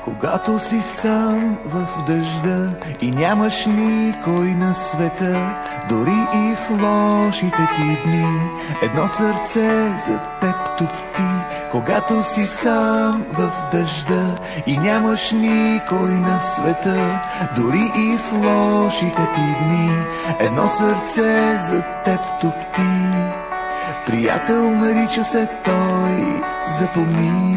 Когато си сам в дъжда и нямаш никой на света, дори и в лошите ти дни, едно сърце за теб топти. Когато си сам в дъжда и нямаш никой на света, дори и в лошите ти дни, едно сърце за теб топти. Приятел нарича се той, запомни.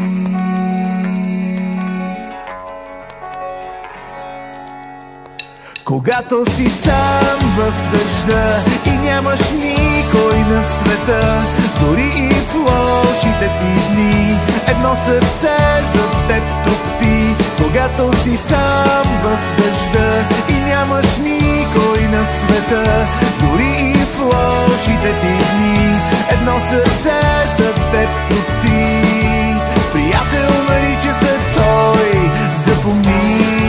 Когато си сам в дъжда и нямаш никой на света, дори и в лошите ти дни, едно сърце за теб топти. Когато си сам в дъжда и нямаш никой на света, дори и в лошите ти дни, едно сърце за теб топти. Приятел нарича се той, запомни.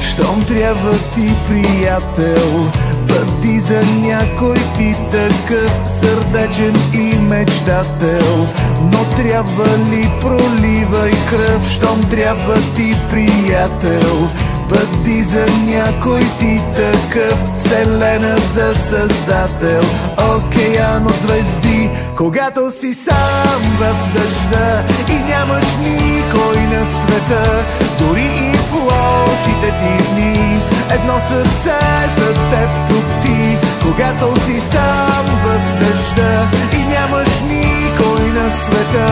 Щом трябва ти приятел, бъди за някой ти такъв сърдечен и мечтател. Но трябва ли проливай кръв, щом трябва ти приятел, бъди за някой ти такъв, вселена за създател, океан от звезди. Когато си сам в дъжда и нямаш никой на света, дори и в лошите ти дни, едно сърце за теб топти. Когато си сам в дъжда и нямаш никой на света,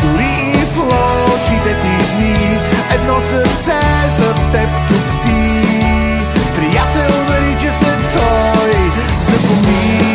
дори и в лошите ти дни, едно сърце за теб топти. Приятел нарича се той, запомни.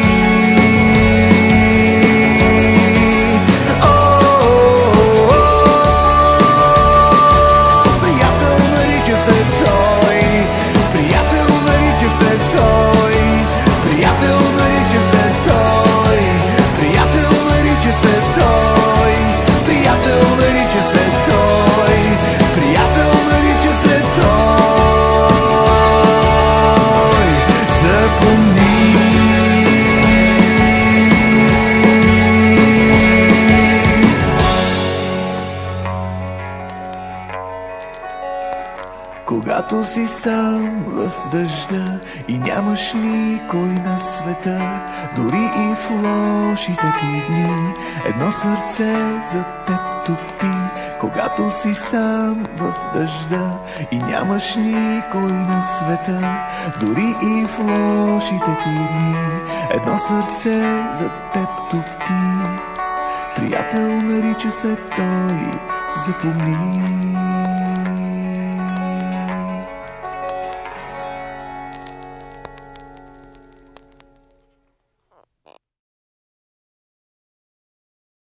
Когато си сам в дъжда и нямаш никой на света, дори и в лошите ти дни, едно сърце за теб топти. Когато си сам в дъжда и нямаш никой на света, дори и в лошите ти дни, едно сърце за теб топти. Приятел нарича се той, запомни.